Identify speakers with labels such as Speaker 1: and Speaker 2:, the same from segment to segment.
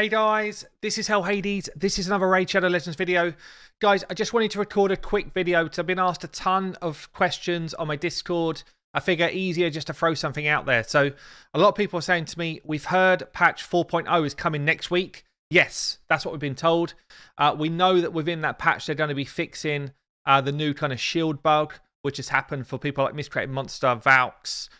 Speaker 1: Hey guys, this is Hell Hades. This is another Raid Shadow Legends video. Guys, I just wanted to record a quick video because I've been asked a ton of questions on my Discord. I figure easier just to throw something out there. So a lot of people are saying to me, we've heard patch 4.0 is coming next week. Yes, that's what we've been told. We know that within that patch, they're going to be fixing the new kind of shield bug, which has happened for people like Miscreated Monster, Valks,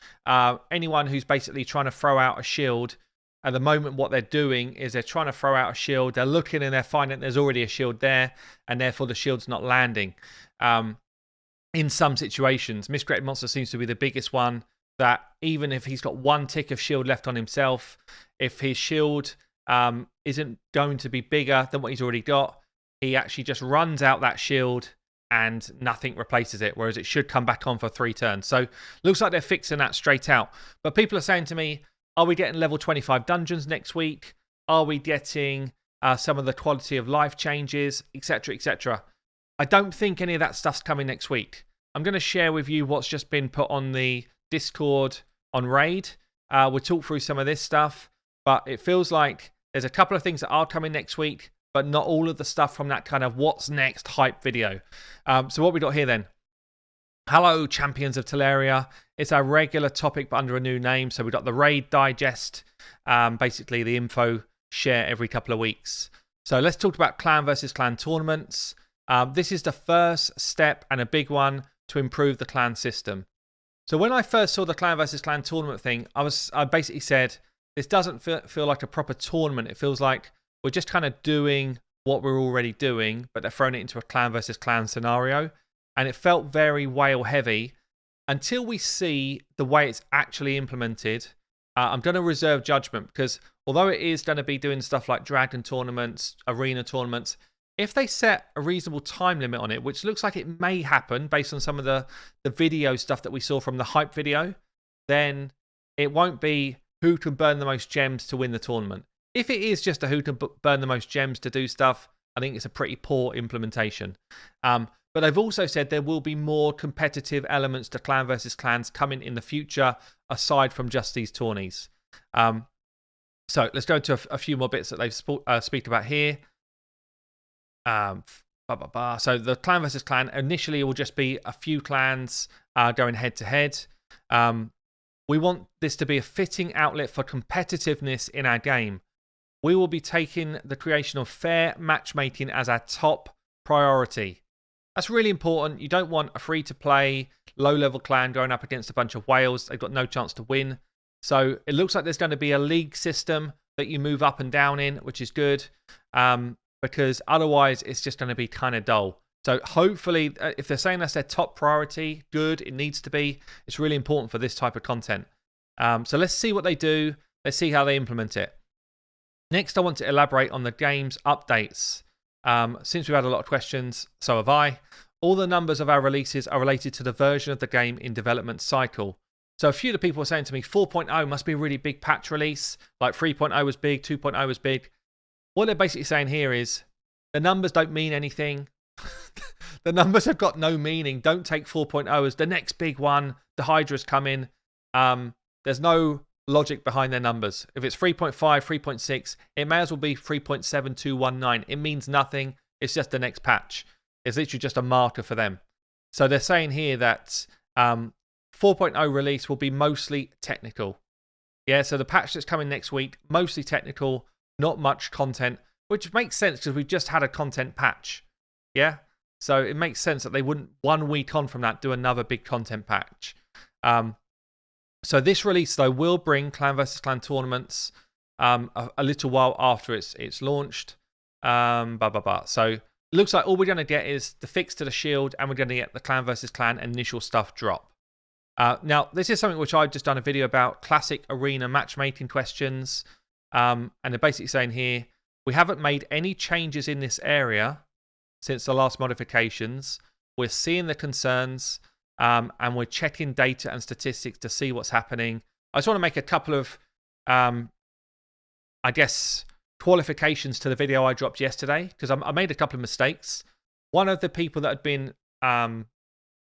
Speaker 1: anyone who's basically trying to throw out a shield. At the moment, what they're doing is they're trying to throw out a shield. They're looking and they're finding there's already a shield there, and therefore the shield's not landing. In some situations, Miscreated Monster seems to be the biggest one, that even if he's got one tick of shield left on himself, if his shield isn't going to be bigger than what he's already got, he actually just runs out that shield and nothing replaces it, whereas it should come back on for 3 turns. So looks like they're fixing that straight out. But people are saying to me, are we getting level 25 dungeons next week? Are we getting some of the quality of life changes, etc., etc.? I don't think any of that stuff's coming next week. I'm going to share with you what's just been put on the Discord on Raid. We'll talk through some of this stuff, but it feels like there's a couple of things that are coming next week, but not all of the stuff from that kind of what's next hype video. So what we got here then? Hello, champions of Teleria. It's our regular topic, but under a new name. So we've got the Raid Digest, basically the info share every couple of weeks. So let's talk about clan versus clan tournaments. This is the first step and a big one to improve the clan system. So when I first saw the clan versus clan tournament thing, I basically said, this doesn't feel like a proper tournament. It feels like we're just kind of doing what we're already doing, but they're throwing it into a clan versus clan scenario. And it felt very whale heavy until we see the way it's actually implemented. I'm going to reserve judgment because although it is going to be doing stuff like dragon tournaments, arena tournaments, if they set a reasonable time limit on it, which looks like it may happen based on some of the video stuff that we saw from the hype video, then it won't be who can burn the most gems to win the tournament. If it is just a who can burn the most gems to do stuff, I think it's a pretty poor implementation. But they've also said there will be more competitive elements to clan versus clans coming in the future, aside from just these tourneys. So let's go to a few more bits that they've speak about here. So the clan versus clan, initially it will just be a few clans going head to head. We want this to be a fitting outlet for competitiveness in our game. We will be taking the creation of fair matchmaking as our top priority. That's really important. You don't want a free-to-play, low-level clan going up against a bunch of whales. They've got no chance to win. So it looks like there's going to be a league system that you move up and down in, which is good, because otherwise it's just going to be kind of dull. So hopefully, if they're saying that's their top priority, good, it needs to be. It's really important for this type of content. So let's see what they do. Let's see how they implement it. Next, I want to elaborate on the game's updates. Since we've had a lot of questions, so have I. All the numbers of our releases are related to the version of the game in development cycle. So a few of the people are saying to me, 4.0 must be a really big patch release, like 3.0 was big, 2.0 was big. What they're basically saying here is, the numbers don't mean anything. The numbers have got no meaning. Don't take 4.0 as the next big one. The Hydra's coming. There's no logic behind their numbers. If it's 3.5, 3.6, it may as well be 3.7219. It means nothing. It's just the next patch. It's literally just a marker for them. So they're saying here that 4.0 release will be mostly technical. Yeah, so the patch that's coming next week, mostly technical, not much content, which makes sense because we've just had a content patch. Yeah, so it makes sense that they wouldn't 1 week on from that do another big content patch. So this release, though, will bring clan versus clan tournaments a little while after it's launched. So it looks like all we're going to get is the fix to the shield, and we're going to get the clan versus clan initial stuff drop. Now, this is something which I've just done a video about, classic arena matchmaking questions. And they're basically saying here, we haven't made any changes in this area since the last modifications. We're seeing the concerns. And we're checking data and statistics to see what's happening. I just want to make a couple of, qualifications to the video I dropped yesterday, because I made a couple of mistakes. One of the people that had been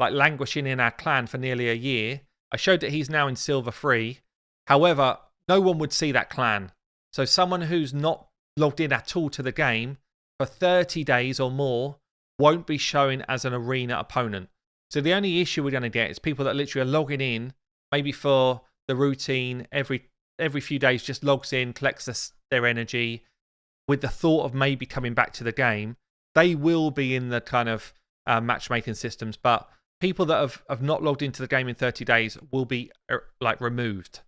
Speaker 1: languishing in our clan for nearly a year, I showed that he's now in Silver 3. However, no one would see that clan. So someone who's not logged in at all to the game for 30 days or more won't be showing as an arena opponent. So the only issue we're going to get is people that literally are logging in, maybe for the routine, every few days just logs in, collects their energy with the thought of maybe coming back to the game. They will be in the kind of matchmaking systems, but people that have not logged into the game in 30 days will be like removed.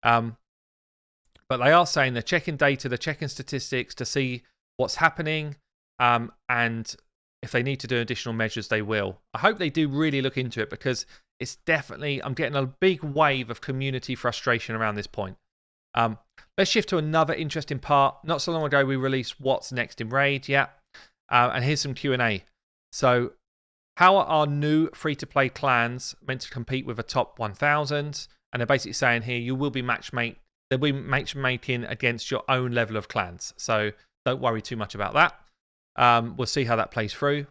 Speaker 1: But they are saying they're checking data, they're checking statistics to see what's happening, and if they need to do additional measures, they will. I hope they do really look into it, because it's definitely, I'm getting a big wave of community frustration around this point. Let's shift to another interesting part. Not so long ago, we released What's Next in Raid, and here's some Q&A. So, how are our new free-to-play clans meant to compete with a top 1,000? And they're basically saying here, you will be they'll be matchmaking against your own level of clans. So don't worry too much about that. We'll see how that plays through.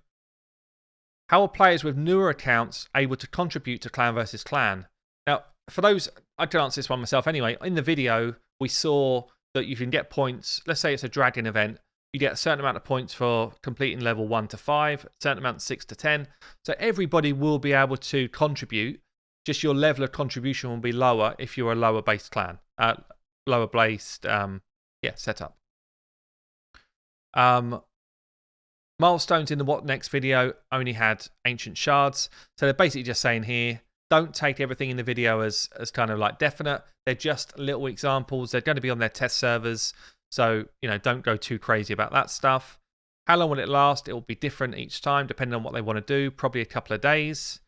Speaker 1: How are players with newer accounts able to contribute to clan versus clan? Now, for those, I can answer this one myself anyway. In the video, we saw that you can get points. Let's say it's a dragon event. You get a certain amount of points for completing level 1 to 5, a certain amount 6 to 10. So everybody will be able to contribute. Just your level of contribution will be lower if you're a lower based clan, lower based setup. Milestones in the What Next video only had ancient shards. So they're basically just saying here, don't take everything in the video as kind of like definite. They're just little examples. They're going to be on their test servers. So, don't go too crazy about that stuff. How long will it last? It will be different each time, depending on what they want to do. Probably a couple of days.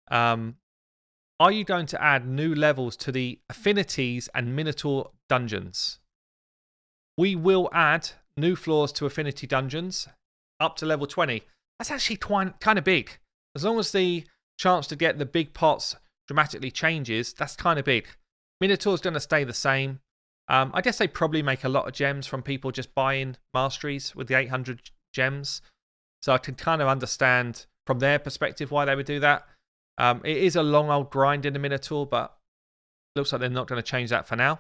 Speaker 1: Are you going to add new levels to the Affinities and Minotaur dungeons? We will add new floors to Affinity dungeons up to level 20. That's actually kind of big. As long as the chance to get the big pots dramatically changes, that's kind of big. Minotaur's going to stay the same. I guess they probably make a lot of gems from people just buying masteries with the 800 gems. So I can kind of understand from their perspective why they would do that. It is a long old grind in the Minotaur, but looks like they're not going to change that for now.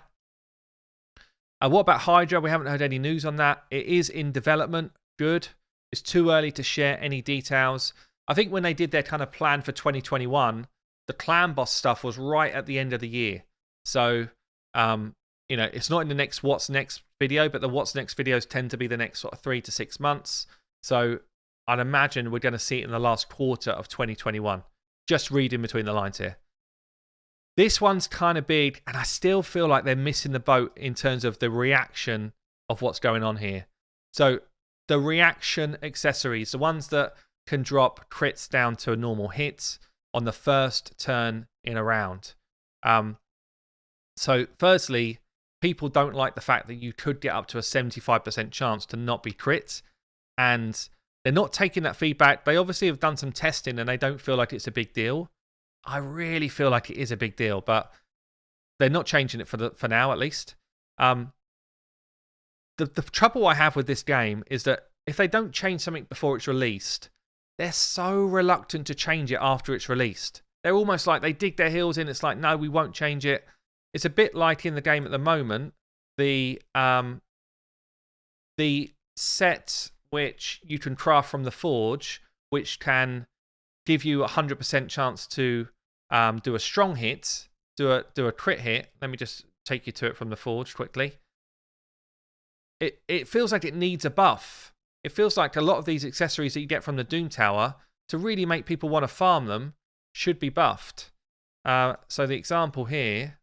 Speaker 1: What about Hydra? We haven't heard any news on that. It is in development. Good. It's too early to share any details. I think when they did their kind of plan for 2021, the clan boss stuff was right at the end of the year. So, it's not in the next What's Next video, but the What's Next videos tend to be the next sort of 3 to 6 months. So I'd imagine we're going to see it in the last quarter of 2021. Just reading between the lines here. This one's kind of big, and I still feel like they're missing the boat in terms of the reaction of what's going on here. So the reaction accessories, the ones that can drop crits down to a normal hit on the first turn in a round. So firstly, people don't like the fact that you could get up to a 75% chance to not be crit, and they're not taking that feedback. They obviously have done some testing and they don't feel like it's a big deal. I really feel like it is a big deal, but they're not changing it for now, at least. The trouble I have with this game is that if they don't change something before it's released, they're so reluctant to change it after it's released. They're almost like they dig their heels in. It's like, no, we won't change it. It's a bit like in the game at the moment, the set which you can craft from the forge, which can give you a 100% chance to do a strong hit, do a crit hit. Let me just take you to it from the forge quickly. It feels like it needs a buff. It feels like a lot of these accessories that you get from the Doom Tower, to really make people want to farm them, should be buffed. So the example here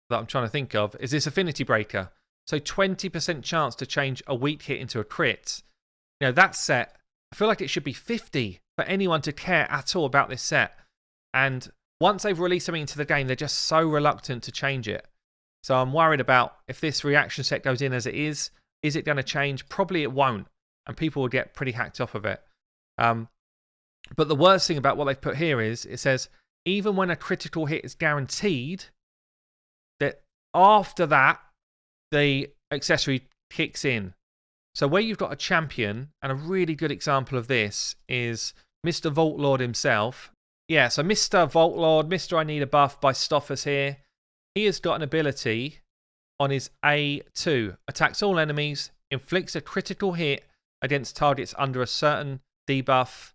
Speaker 1: that I'm trying to think of is this Affinity Breaker. So 20% chance to change a weak hit into a crit. That set, I feel like it should be 50 for anyone to care at all about this set. And once they've released something into the game, they're just so reluctant to change it. So I'm worried about if this reaction set goes in as it is it going to change? Probably it won't. And people will get pretty hacked off of it. But the worst thing about what they've put here is, it says, even when a critical hit is guaranteed, that after that, the accessory kicks in. So where you've got a champion, and a really good example of this is Mr. Vault Lord himself. Yeah, so Mr. Vault Lord, Mr. I Need a Buff by Stoffers here. He has got an ability on his A2. Attacks all enemies, inflicts a critical hit against targets under a certain debuff.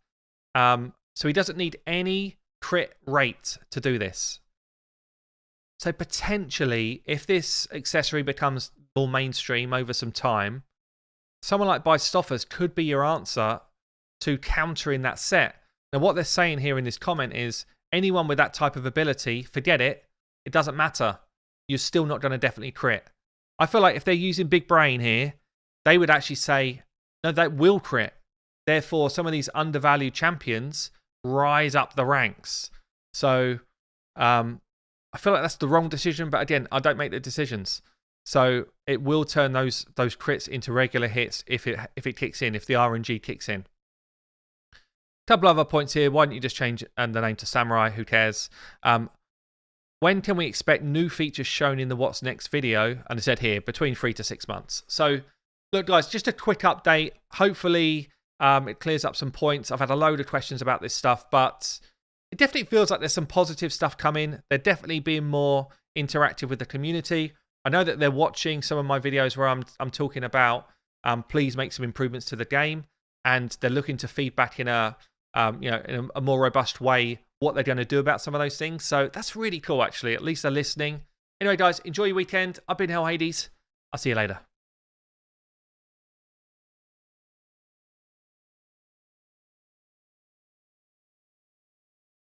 Speaker 1: So he doesn't need any crit rate to do this. So potentially, if this accessory becomes more mainstream over some time, someone like Bistoffers could be your answer to countering that set. Now, what they're saying here in this comment is, anyone with that type of ability, forget it. It doesn't matter. You're still not going to definitely crit. I feel like if they're using Big Brain here, they would actually say, no, that will crit. Therefore, some of these undervalued champions rise up the ranks. So, I feel like that's the wrong decision, but again, I don't make the decisions. So it will turn those crits into regular hits if it kicks in, if the RNG kicks in. A couple other points here. Why don't you just change the name to Samurai? Who cares? When can we expect new features shown in the What's Next video? And I said here, between 3 to 6 months. So look, guys, just a quick update. Hopefully it clears up some points. I've had a load of questions about this stuff, but it definitely feels like there's some positive stuff coming. They're definitely being more interactive with the community. I know that they're watching some of my videos where I'm talking about please make some improvements to the game, and they're looking to feedback in a in a more robust way what they're going to do about some of those things. So that's really cool, actually. At least they're listening. Anyway, guys, enjoy your weekend. I've been Hell Hades. I'll see you later.